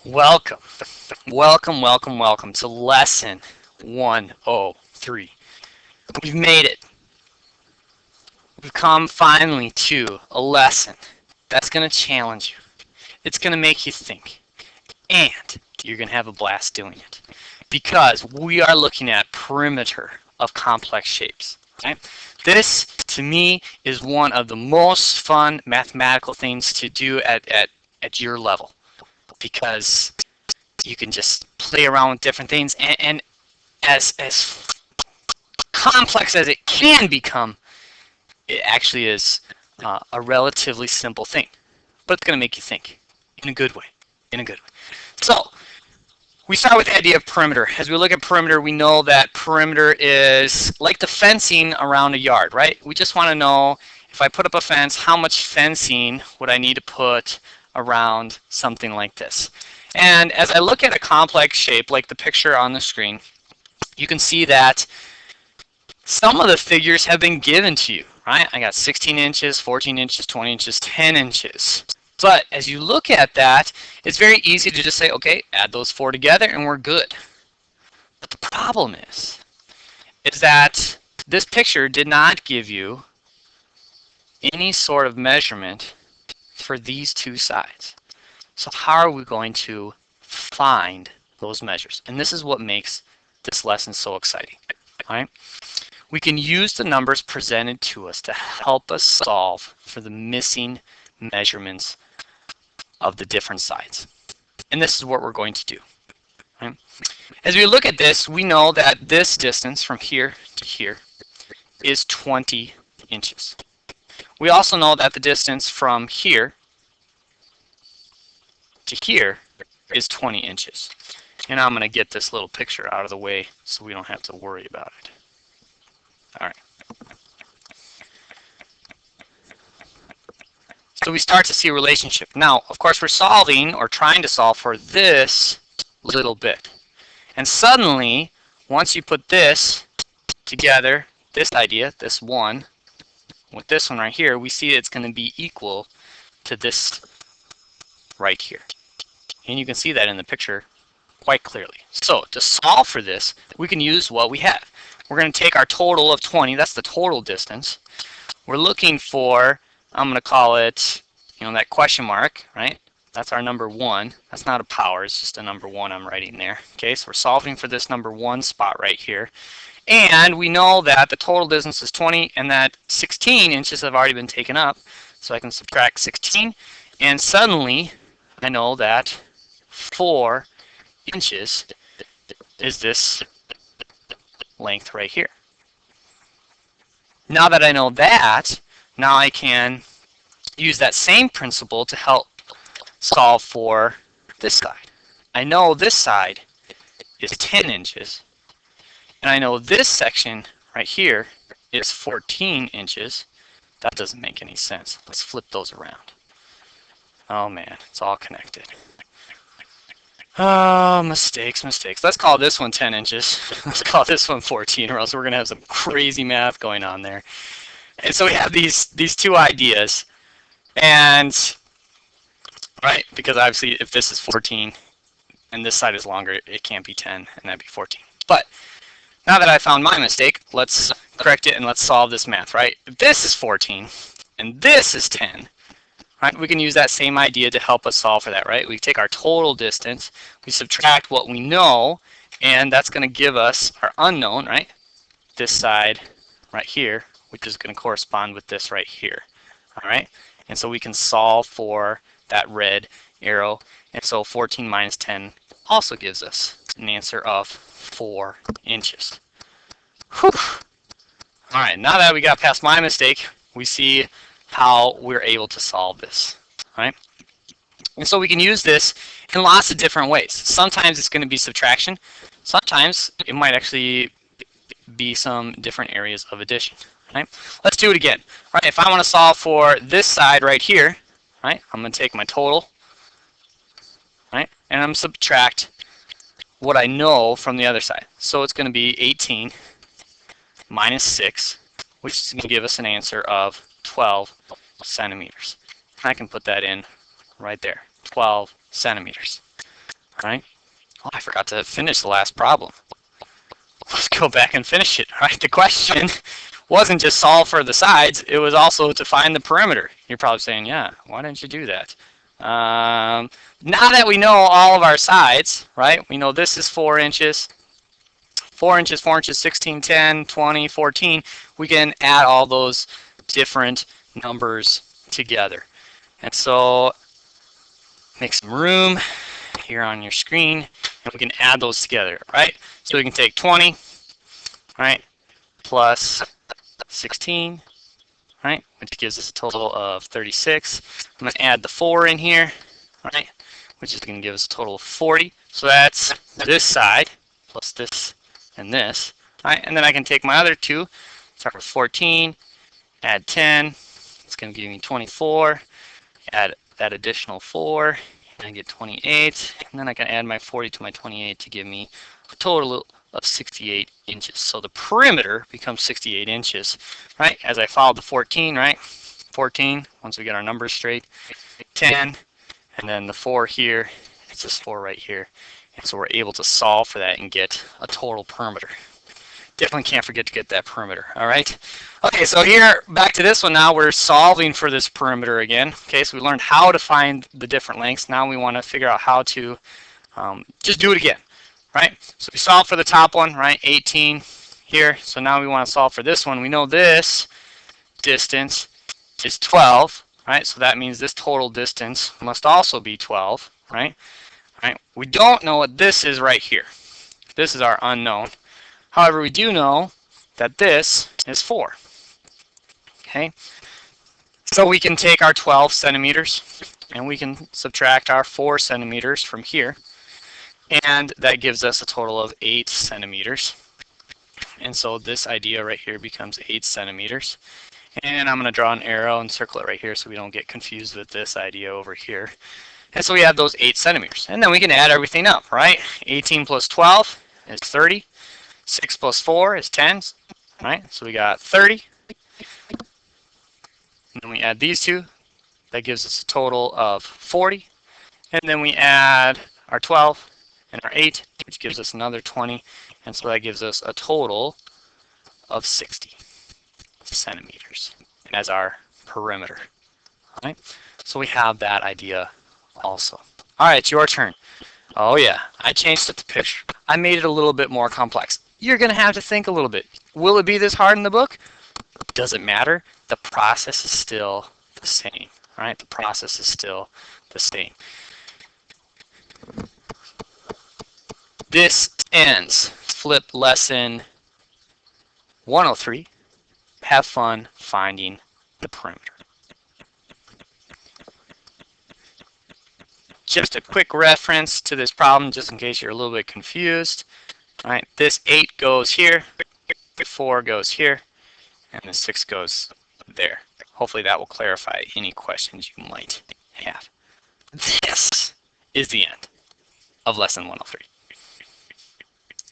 Welcome, welcome to lesson 103. We've made it. We've come finally to a lesson that's going to challenge you. It's going to make you think. And you're going to have a blast doing it. Because we are looking at perimeter of complex shapes. Okay? This, to me, is one of the most fun mathematical things to do at your level. Because you can just play around with different things, and as complex as it can become, it actually is a relatively simple thing, but it's going to make you think in a good way. So we start with the idea of perimeter. As we look at perimeter, we know that perimeter is like the fencing around a yard, right? We just want to know, if I put up a fence, how much fencing would I need to put around something like this? And as I look at a complex shape like the picture on the screen, you can see that some of the figures have been given to you, right? I got 16 inches, 14 inches, 20 inches, 10 inches. But as you look at that, it's very easy to just say, okay, add those four together and we're good. But the problem is that this picture did not give you any sort of measurement for these two sides. So how are we going to find those measures? And this is what makes this lesson so exciting. All right? We can use the numbers presented to us to help us solve for the missing measurements of the different sides. And this is what we're going to do. Right? As we look at this, we know that this distance from here to here is 20 inches. We also know that the distance from here to here is 20 inches. And I'm going to get this little picture out of the way so we don't have to worry about it. All right. So we start to see a relationship. Now, of course, we're solving or trying to solve for this little bit. And suddenly, once you put this together, this idea, this one, with this one right here, we see it's going to be equal to this right here. And you can see that in the picture quite clearly. So to solve for this, we can use what we have. We're going to take our total of 20. That's the total distance. We're looking for, I'm going to call it, that question mark, right? That's our number 1. That's not a power. It's just a number 1 I'm writing there. Okay, so we're solving for this number 1 spot right here. And we know that the total distance is 20 and that 16 inches have already been taken up. So I can subtract 16. And suddenly, I know that 4 inches is this length right here. Now that I know that, now I can use that same principle to help solve for this side. I know this side is 10 inches, and I know this section right here is 14 inches. That doesn't make any sense. Let's flip those around. Oh man, it's all connected. Oh, mistakes. Let's call this one 10 inches. Let's call this one 14, or else we're going to have some crazy math going on there. And so we have these two ideas. And, right, because obviously if this is 14 and this side is longer, it can't be 10, and that'd be 14. But now that I found my mistake, let's correct it and let's solve this math, right? If this is 14 and this is 10, right, we can use that same idea to help us solve for that, right? We take our total distance, we subtract what we know, and that's going to give us our unknown, right? This side right here, which is going to correspond with this right here, all right? And so we can solve for that red arrow. And so 14 minus 10 also gives us an answer of 4 inches. Whew. All right, now that we got past my mistake, we see how we're able to solve this. All right? And so we can use this in lots of different ways. Sometimes it's going to be subtraction. Sometimes it might actually be some different areas of addition. Right? Let's do it again. All right, if I want to solve for this side right here, right, I'm going to take my total, right, and I'm going to subtract what I know from the other side. So it's going to be 18 minus 6, which is going to give us an answer of 12 centimeters. I can put that in right there, 12 centimeters. right? Oh, I forgot to finish the last problem. Let's go back and finish it, right? The question wasn't just solve for the sides, it was also to find the perimeter. You're probably saying, yeah, why didn't you do that? Now that we know all of our sides, right? We know this is 4 inches, 4 inches, 4 inches, 16, 10, 20, 14. We can add all those different numbers together. And so make some room here on your screen, and we can add those together, right? So we can take 20, right, plus 16, right, which gives us a total of 36. I'm going to add the 4 in here, right, which is going to give us a total of 40. So that's this side plus this and this, right? And then I can take my other two, start with 14, add 10, it's going to give me 24, add that additional 4, and I get 28, and then I can add my 40 to my 28 to give me a total of 68 inches. So the perimeter becomes 68 inches, right? As I followed the 14, right? 14, once we get our numbers straight, 10, and then the 4 here, it's this 4 right here. And so we're able to solve for that and get a total perimeter. Definitely can't forget to get that perimeter, all right? Okay, so here, back to this one now, we're solving for this perimeter again. Okay, so we learned how to find the different lengths. Now we want to figure out how to just do it again, right? So we solved for the top one, right, 18 here. So now we want to solve for this one. We know this distance is 12, right? So that means this total distance must also be 12, right? Right? We don't know what this is right here. This is our unknown. However, we do know that this is 4. Okay? So we can take our 12 centimeters and we can subtract our 4 centimeters from here. And that gives us a total of 8 centimeters. And so this idea right here becomes 8 centimeters. And I'm going to draw an arrow and circle it right here so we don't get confused with this idea over here. And so we have those 8 centimeters. And then we can add everything up, right? 18 plus 12 is 30. 6 plus 4 is 10, right? So we got 30. And then we add these two. That gives us a total of 40. And then we add our 12 and our 8, which gives us another 20. And so that gives us a total of 60 centimeters as our perimeter. All right? So we have that idea also. All right, it's your turn. Oh yeah, I changed up the picture. I made it a little bit more complex. You're going to have to think a little bit. Will it be this hard in the book? Doesn't matter. The process is still the same. All right, the process is still the same. This ends flip lesson 103. Have fun finding the perimeter. Just a quick reference to this problem, just in case you're a little bit confused. All right, this 8 goes here, 4 goes here, and the 6 goes there. Hopefully that will clarify any questions you might have. This is the end of lesson 103.